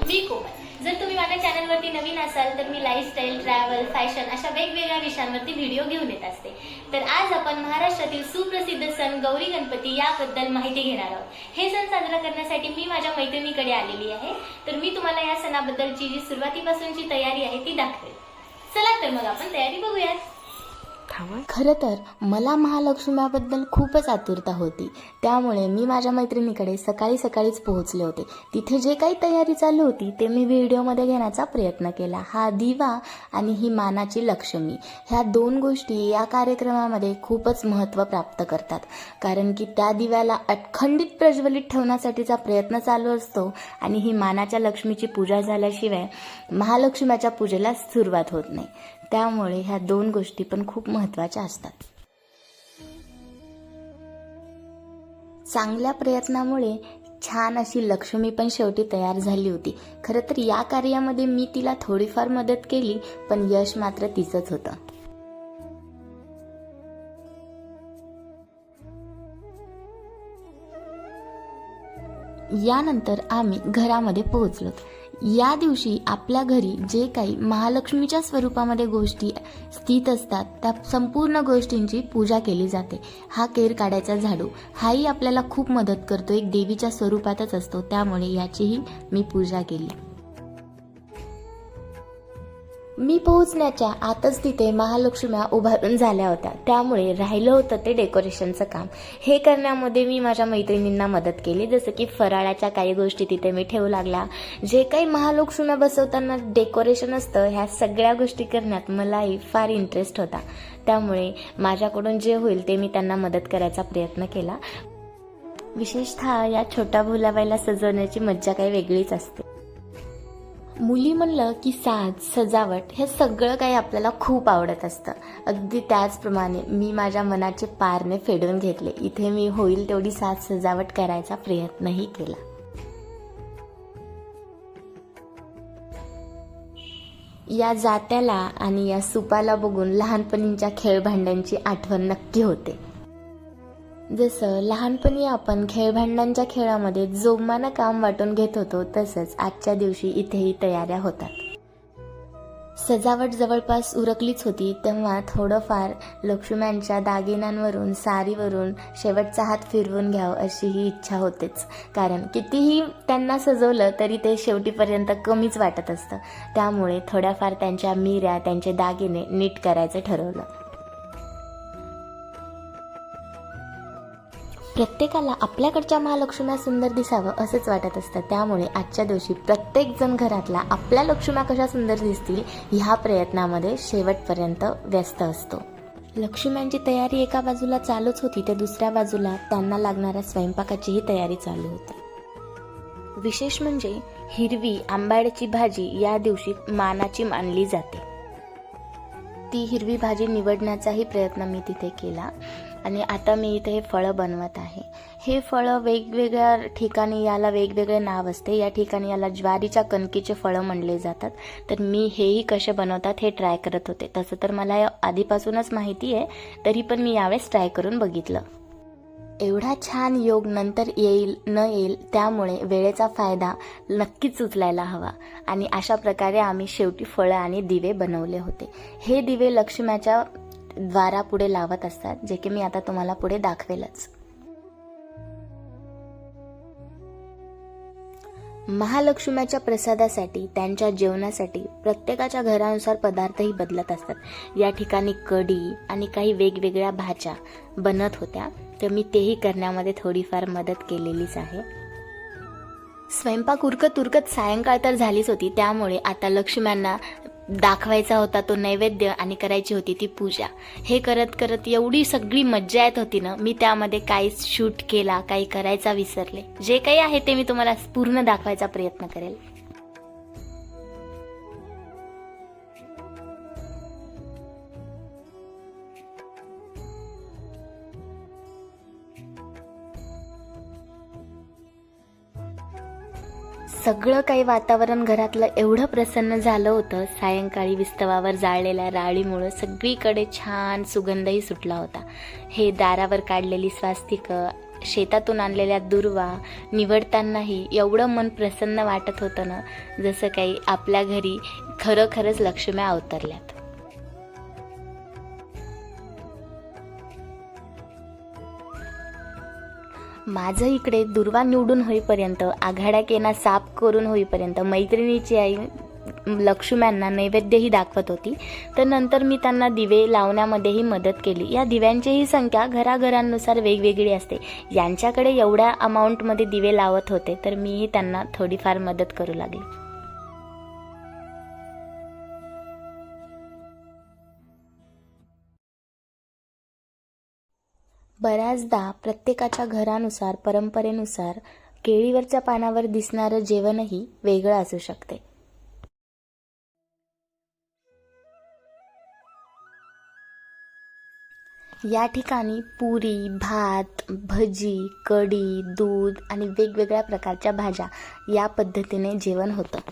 मी कोमल। जर तुम्ही माझ्या चॅनलवरती नवीन असाल तर मी लाईफस्टाईल, ट्रॅव्हल, फॅशन अशा वेगवेगळ्या विषयांवरती व्हिडिओ घेऊन येत असते। तर आज आपण महाराष्ट्रातील सुप्रसिद्ध सण गौरी गणपती याबद्दल माहिती घेणार आहोत। हे सण साजरा करण्यासाठी मी माझ्या मैत्रिणीकडे आलेली आहे। तर मी तुम्हाला या सणाबद्दलची जी सुरुवातीपासूनची तयारी आहे ती दाखवेल। चला तर मग आपण तयारी बघूयात। खरं तर मला महालक्ष्म्याबद्दल खूपच आतुरता होती, त्यामुळे मी माझ्या मैत्रिणीकडे सकाळीच पोहोचले होते। तिथे जे काही तयारी चालू होती ते मी व्हिडिओमध्ये घेण्याचा प्रयत्न केला। हा दिवा आणि ही मानाची लक्ष्मी, ह्या दोन गोष्टी या कार्यक्रमामध्ये खूपच महत्त्व प्राप्त करतात, कारण की त्या दिव्याला अखंडित प्रज्वलित ठेवण्यासाठीचा प्रयत्न चालू असतो आणि ही मानाच्या लक्ष्मीची पूजा झाल्याशिवाय महालक्ष्म्याच्या पूजेला सुरुवात होत नाही। त्यामुळे ह्या दोन गोष्टी पण खूप महत्त्वाच्या असतात। चांगल्या प्रयत्नामुळे छान अशी लक्ष्मी पण शेवटी तयार झाली होती। खरं तर या कार्यामध्ये मी तिला थोडीफार मदत केली, पण यश मात्र तिचंच होतं। यानंतर आम्ही घरामध्ये पोहोचलो। या दिवशी आपल्या घरी जे काही महालक्ष्मीच्या स्वरूपामध्ये गोष्टी स्थित असतात त्या संपूर्ण गोष्टींची पूजा केली जाते। हा केर काढायचा झाडू हाही आपल्याला खूप मदत करतो, एक देवीच्या स्वरूपातच असतो, त्यामुळे याचीही मी पूजा केली। मी पोहोचण्याच्या आतच तिथे महालक्ष्म्या उभारून झाल्या होत्या, त्यामुळे राहिलं होतं ते डेकोरेशनचं काम। हे करण्यामध्ये मी माझ्या मैत्रिणींना मदत केली, जसं की फराळाच्या काही गोष्टी तिथे मी ठेवू लागल्या। जे काही महालक्ष्म्या बसवताना डेकोरेशन असतं ह्या सगळ्या गोष्टी करण्यात मलाही फार इंटरेस्ट होता, त्यामुळे माझ्याकडून जे होईल ते मी त्यांना मदत करायचा प्रयत्न केला। विशेषतः या छोट्या भुलाबाईला सजवण्याची मज्जा काही वेगळीच असते। मुली म्हणलं की साज, सजावट हे सगळं काही आपल्याला खूप आवडत असतं। अगदी त्याचप्रमाणे मी माझ्या मनाचे पारणे फेडून घेतले। इथे मी होईल तेवढी साज सजावट करायचा प्रयत्नही केला। या जात्याला आणि या सुपाला बघून लहानपणीच्या खेळभांड्यांची आठवण नक्की होते। जसं लहानपणी आपण खेळभांड्यांच्या खेळामध्ये जोमानं काम वाटून घेत होतो, तसंच आजच्या दिवशी इथेही तयाऱ्या होतात। सजावट जवळपास उरकलीच होती तेव्हा थोडंफार लक्ष्म्यांच्या दागिन्यांवरून, साडीवरून शेवटचा हात फिरवून घ्यावं अशी ही इच्छा होतेच, कारण कितीही त्यांना सजवलं तरी ते शेवटीपर्यंत कमीच वाटत असतं। त्यामुळे थोड्याफार त्यांच्या मिऱ्या, त्यांचे दागिने नीट करायचं ठरवलं। प्रत्येकाला आपल्याकडच्या महालक्ष्म्या सुंदर दिसावं असंच वाटत असतं, त्यामुळे आजच्या दिवशी प्रत्येक जण घरातला आपल्या लक्ष्म्या कशा सुंदर दिसतील ह्या प्रयत्नामध्ये शेवटपर्यंत व्यस्त असतो। लक्ष्म्यांची तयारी एका बाजूला चालूच होती, तर दुसऱ्या बाजूला त्यांना लागणाऱ्या स्वयंपाकाचीही तयारी चालू होती। विशेष म्हणजे हिरवी आंबाड्याची भाजी या दिवशी मानाची मानली जाते। ती हिरवी भाजी निवडण्याचाही प्रयत्न मी तिथे केला आणि आता मी इथे हे फळं बनवत आहे। हे फळं वेगवेगळ्या ठिकाणी याला वेगवेगळे नाव असते। या ठिकाणी याला ज्वारीच्या कणकीचे फळं म्हणले जातात। तर मी हेही कसे बनवतात हे ट्राय करत होते। तसं तर मला आधीपासूनच माहिती आहे, तरी पण मी यावेळेस ट्राय करून बघितलं। एवढा छान योग नंतर येईल न येईल, त्यामुळे वेळेचा फायदा नक्कीच उचलायला हवा आणि अशा प्रकारे आम्ही शेवटी फळं आणि दिवे बनवले होते। हे दिवे लक्ष्म्याच्या द्वारापुढे लावत असतात, जे की मी आता तुम्हाला पुढे दाखवेलच। महालक्ष्म्याच्या प्रसादासाठी, त्यांच्या जेवणासाठी प्रत्येकाच्या घरानुसार पदार्थही बदलत असतात। या ठिकाणी कढी आणि काही वेगवेगळ्या भाज्या बनत होत्या, तर मी तेही करण्यामध्ये थोडीफार मदत केलेलीच आहे। स्वयंपाक उरकत सायंकाळ तर झालीच होती, त्यामुळे आता लक्ष्म्यांना दाखवायचा होता तो नैवेद्य आणि करायची होती ती पूजा। हे करत करत एवढी सगळी मज्जा येत होती ना, मी त्यामध्ये काही शूट केला, काही करायचा विसरले। जे काही आहे ते मी तुम्हाला पूर्ण दाखवायचा प्रयत्न करेल। सगळं काही वातावरण घरातलं एवढं प्रसन्न झालं होतं। सायंकाळी विस्तवावर जाळलेल्या राळीमुळे सगळीकडे छान सुगंधही सुटला होता। हे दारावर काढलेली स्वास्तिक, शेतातून आणलेल्या दुर्वा निवडतानाही एवढं मन प्रसन्न वाटत होतं ना, जसं काही आपल्या घरी खरंच लक्ष्म्या अवतरल्यात. माझं इकडे दुर्वा निवडून होईपर्यंत, आघाड्या केना साफ करून होईपर्यंत मैत्रिणीची आई लक्ष्म्यांना नैवेद्यही दाखवत होती. तर नंतर मी त्यांना दिवे लावण्यामध्येही मदत केली. या दिव्यांचीही संख्या घराघरांनुसार वेगवेगळी असते. यांच्याकडे एवढ्या अमाऊंटमध्ये दिवे लावत होते तर मीही त्यांना थोडीफार मदत करू लागली. बऱ्याचदा प्रत्येकाच्या घरानुसार, परंपरेनुसार केळीवरच्या पानावर दिसणारं जेवणही वेगळं असू शकते. या ठिकाणी पुरी, भात, भजी, कढी, दूध आणि वेगवेगळ्या प्रकारच्या भाज्या या पद्धतीने जेवण होतं.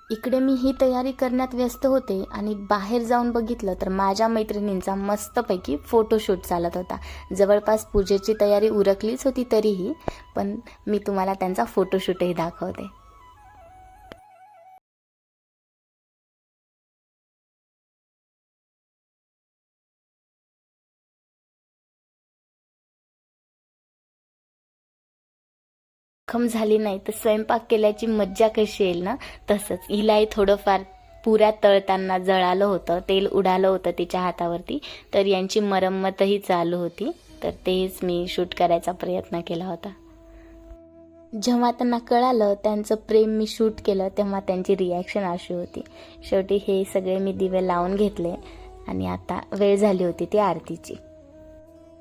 इकडे मी ही तयारी करण्यात व्यस्त होते आणि बाहेर जाऊन बघितलं तर माझ्या मैत्रिणींचा मस्तपैकी फोटोशूट चालत होता. जवळपास पूजेची तयारी उरकलीच होती तरीही, पण मी तुम्हाला त्यांचा फोटोशूटही दाखवते. खम झाली नाही तर स्वयंपाक केल्याची मज्जा कशी येईल ना, तसंच हिलाही थोडंफार पुऱ्या तळताना जळालं होतं, तेल उडालं होतं तिच्या हातावरती. तर यांची मरम्मतही चालू होती, तर तेच मी शूट करायचा प्रयत्न केला होता. जेव्हा त्यांना कळालं त्यांचं प्रेम मी शूट केलं तेव्हा त्यांची रिॲक्शन अशी होती. शेवटी हे सगळे मी दिवे लावून घेतले आणि आता वेळ झाली होती ती आरतीची.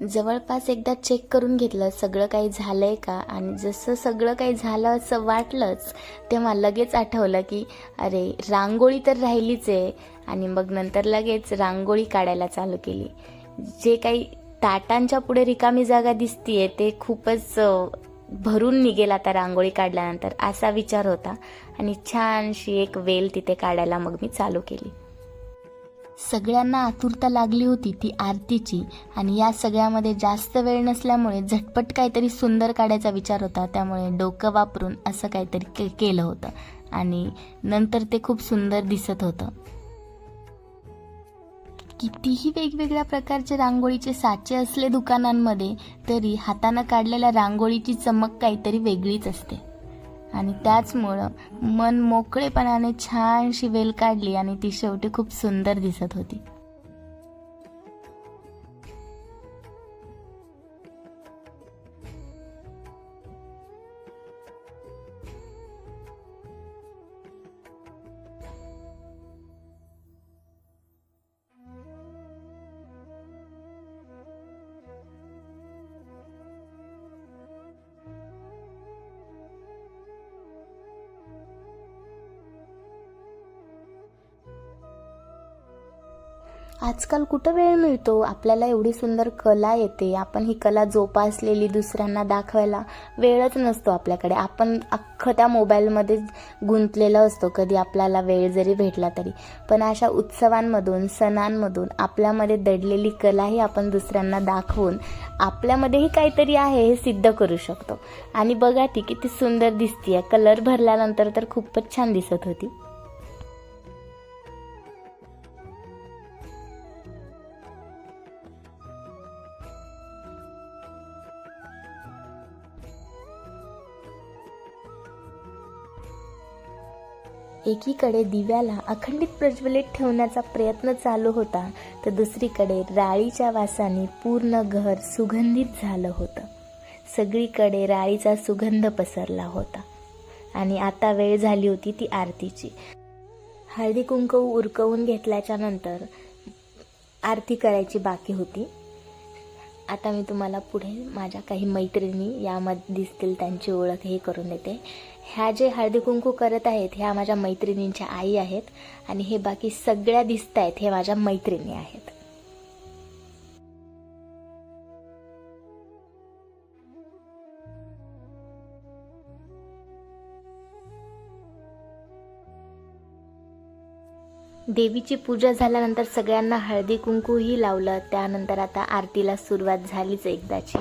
जवळपास एकदा चेक करून घेतलं सगळं काही झालंय का, आणि जसं सगळं काही झालं असं वाटलंच तेव्हा लगेच आठवलं की अरे रांगोळी तर राहिलीच आहे. आणि मग नंतर लगेच रांगोळी काढायला चालू केली. जे काही ताटांच्या पुढे रिकामी जागा दिसतीये ते खूपच भरून निघेल आता रांगोळी काढल्यानंतर, असा विचार होता. आणि छानशी एक वेल तिथे काढायला मग मी चालू केली. सगळ्यांना आतुरता लागली होती ती आरतीची, आणि या सगळ्यामध्ये जास्त वेळ नसल्यामुळे झटपट काहीतरी सुंदर काढायचा विचार होता. त्यामुळे डोकं वापरून असं काहीतरी केलं होतं आणि नंतर ते खूप सुंदर दिसत होतं. कितीही वेगवेगळ्या प्रकारचे रांगोळीचे साचे असले दुकानांमध्ये तरी हातानं काढलेल्या रांगोळीची चमक काहीतरी वेगळीच असते. आणि त्याचमुळं मन मोकळेपणाने छानशी वेल काढली आणि ती शेवटी खूप सुंदर दिसत होती. आजकाल कुठं वेळ मिळतो, आपल्याला एवढी सुंदर कला येते, आपण ही कला जोपासलेली दुसऱ्यांना दाखवायला वेळच नसतो आपल्याकडे. आपण अख्खं त्या मोबाईलमध्ये गुंतलेलं असतो, कधी आपल्याला वेळ जरी भेटला तरी. पण अशा उत्सवांमधून, सणांमधून आपल्यामध्ये दडलेली कलाही आपण दुसऱ्यांना दाखवून आपल्यामध्येही काहीतरी आहे हे सिद्ध करू शकतो. आणि बघा ती किती सुंदर दिसतीये. कलर भरल्यानंतर तर खूपच छान दिसत होती. एकीकडे दिव्याला अखंडित प्रज्वलित ठेवण्याचा प्रयत्न चालू होता, तर दुसरीकडे राळीच्या वासाने पूर्ण घर सुगंधित झालं होतं. सगळीकडे राळीचा सुगंध पसरला होता. आणि आता वेळ झाली होती ती आरतीची. हळदी कुंकू उरकवून घेतल्याच्या नंतर आरती करायची बाकी होती. आता मी तुम्हाला पुढे माझ्या काही मैत्रिणी यामध्ये दिसतील त्यांची ओळख हे करून देते. ह्या जे हळदी कुंकू करत आहेत ह्या माझ्या मैत्रिणींच्या आई आहेत, आणि हे बाकी सगळ्या दिसत आहेत हे माझ्या मैत्रिणी आहेत. देवीची पूजा झाल्यानंतर सगळ्यांना हळदी कुंकूही लावलं. त्यानंतर आता आरतीला सुरुवात झालीच एकदाची.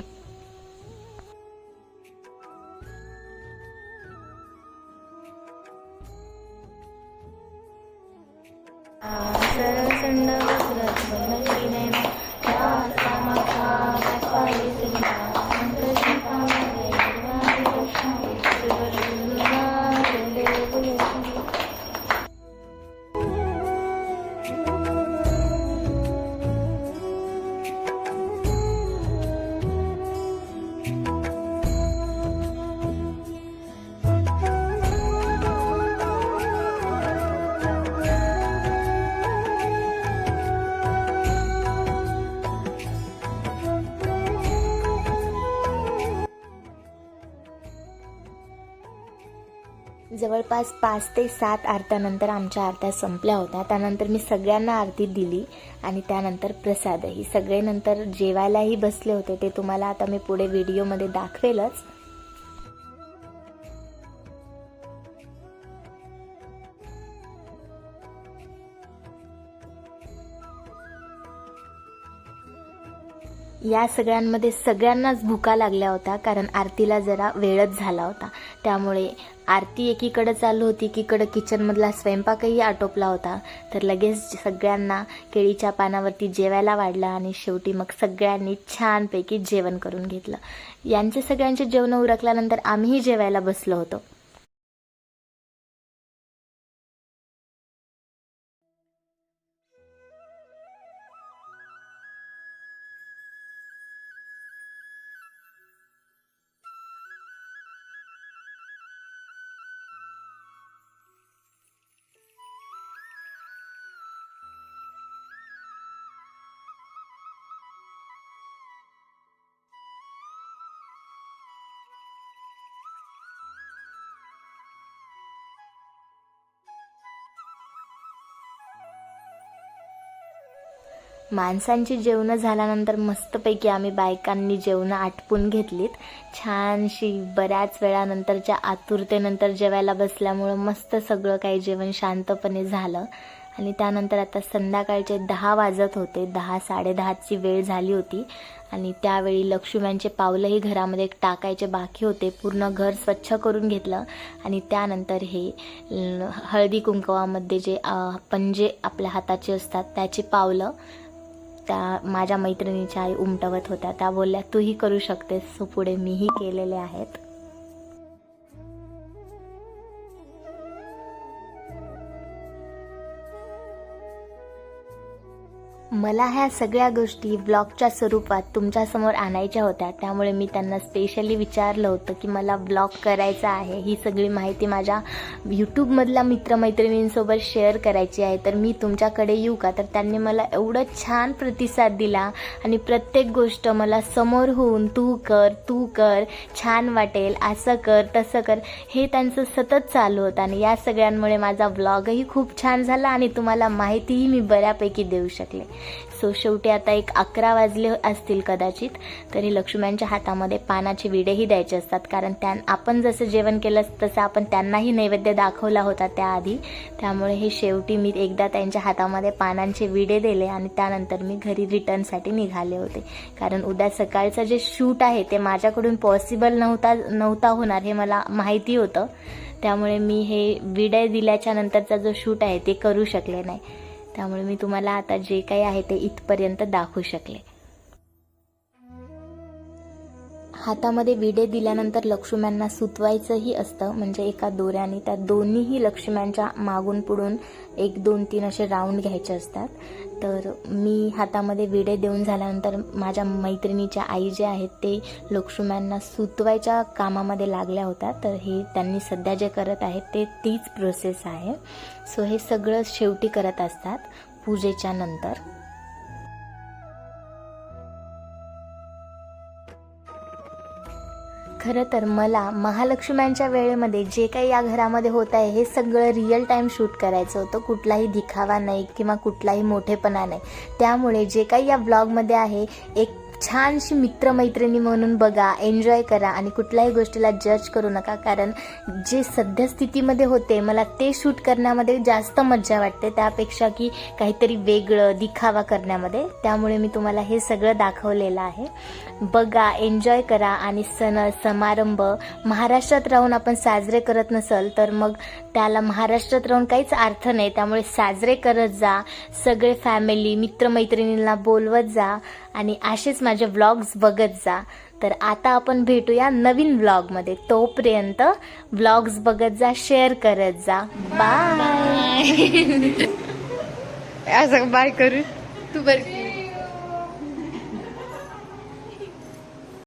जवळपास 5 ते 7 आरत्यानंतर आमच्या आरत्या संपल्या होत्या. त्यानंतर मी सगळ्यांना आरती दिली आणि त्यानंतर प्रसादही. सगळे नंतर जेवायलाही बसले होते, ते तुम्हाला आता मी पुढे व्हिडिओमध्ये दाखवेलच. या सगळ्यांमध्ये सगळ्यांनाच भुका लागल्या होत्या, कारण आरतीला जरा वेळच झाला होता. त्यामुळे आरती एकीकडे चालू होती, एकीकडे किचनमधला स्वयंपाकही आटोपला होता. तर लगेच सगळ्यांना केळीच्या पानावरती जेवायला वाढलं आणि शेवटी मग सगळ्यांनी छानपैकी जेवण करून घेतलं. यांचे सगळ्यांचे जेवण उरकल्यानंतर आम्हीही जेवायला बसलो होतो. माणसांची जेवणं झाल्यानंतर मस्तपैकी आम्ही बायकांनी जेवणं आटपून घेतलीत. छानशी बऱ्याच वेळानंतरच्या आतुरतेनंतर जेवायला बसल्यामुळं मस्त सगळं काही जेवण शांतपणे झालं. आणि त्यानंतर आता संध्याकाळचे 10 वाजत होते, 10-10:30ची वेळ झाली होती. आणि त्यावेळी लक्ष्म्यांचे पावलंही घरामध्ये टाकायचे बाकी होते. पूर्ण घर स्वच्छ करून घेतलं आणि त्यानंतर हे हळदी कुंकवामध्ये जे पंजे आपल्या हाताचे असतात त्याची पावलं त्या माझ्या मैत्रिणीच्या आई उमटवत होत्या. त्या बोलल्या तूही करू शकतेस, सो पुढे मीही केलेले आहेत. मला ह्या सगळ्या गोष्टी ब्लॉगच्या स्वरूपात तुमच्यासमोर आणायच्या होत्या. त्यामुळे मी त्यांना स्पेशली विचारलं होतं की मला ब्लॉग करायचा आहे, ही सगळी माहिती माझ्या यूट्यूबमधल्या मित्रमैत्रिणींसोबत शेअर करायची आहे, तर मी तुमच्याकडे येऊ का? तर त्यांनी मला एवढं छान प्रतिसाद दिला आणि प्रत्येक गोष्ट मला समोर होऊन तू कर, छान वाटेल, असं कर तसं कर, हे त्यांचं सतत चालू होतं. आणि या सगळ्यांमुळे माझा ब्लॉगही खूप छान झाला आणि तुम्हाला माहितीही मी बऱ्यापैकी देऊ शकले. सो शेवटी आता 11 वाजले असतील कदाचित, तरी लक्ष्म्यांच्या हातामध्ये पानाचे विडेही द्यायचे असतात, कारण आपण जसं जेवण केलं तसं आपण त्यांनाही नैवेद्य दाखवला होता त्याआधी. त्यामुळे हे शेवटी मी एकदा त्यांच्या हातामध्ये पानांचे विडे दिले आणि त्यानंतर मी घरी रिटर्नसाठी निघाले होते, कारण उद्या सकाळचं जे शूट आहे ते माझ्याकडून पॉसिबल नव्हता होणार हे मला माहिती होतं. त्यामुळे मी हे विडे दिल्याच्या नंतरचा जो शूट आहे ते करू शकले नाही. त्यामुळे मी तुम्हाला आता जे काही आहे ते इथपर्यंत दाखवू शकले. हातामध्ये विडे दिल्यानंतर लक्ष्म्यांना सुतवायचंही असतं, म्हणजे एका दोऱ्याने त्या दोन्हीही लक्ष्म्यांच्या मागून पुढून 1 2 3 असे राऊंड घ्यायचे असतात. तर मी हातामध्ये विडे देऊन झाल्यानंतर माझ्या मैत्रिणीच्या आई जे आहेत ते लक्ष्म्यांना सुतवायच्या कामामध्ये लागल्या होत्या. तर हे त्यांनी सध्या जे करत आहेत ते तीच प्रोसेस आहे. सो हे सगळं शेवटी करत असतात पूजेच्या नंतर. खरं तर मला महालक्ष्म्यांच्या वेळेमध्ये जे काही या घरामध्ये होत आहे हे सगळं रिअल टाईम शूट करायचं होतं, कुठलाही दिखावा नाही किंवा कुठलाही मोठेपणा नाही. त्यामुळे जे काही या ब्लॉगमध्ये आहे एक छानशी मित्रमैत्रिणी म्हणून बघा, एन्जॉय करा आणि कुठल्याही गोष्टीला जज करू नका, कारण जे सध्या स्थितीमध्ये होते मला ते शूट करण्यामध्ये जास्त मजा वाटते त्यापेक्षा की काहीतरी वेगळं दिखावा करण्यामध्ये. त्यामुळे मी तुम्हाला हे सगळं दाखवलेलं आहे. बघा, एन्जॉय करा आणि सण समारंभ महाराष्ट्रात राहून आपण साजरे करत नसल तर मग त्याला महाराष्ट्रात राहून काहीच अर्थ नाही. त्यामुळे साजरे करत जा, सगळे फॅमिली मित्रमैत्रिणींना बोलवत जा आणि असेच माझे व्लॉग्स बघत जा. तर आता आपण भेटूया नवीन व्लॉगमध्ये. तोपर्यंत व्लॉग्स बघत जा, शेअर करत जा. बाय. असं बाय करू तू बरं.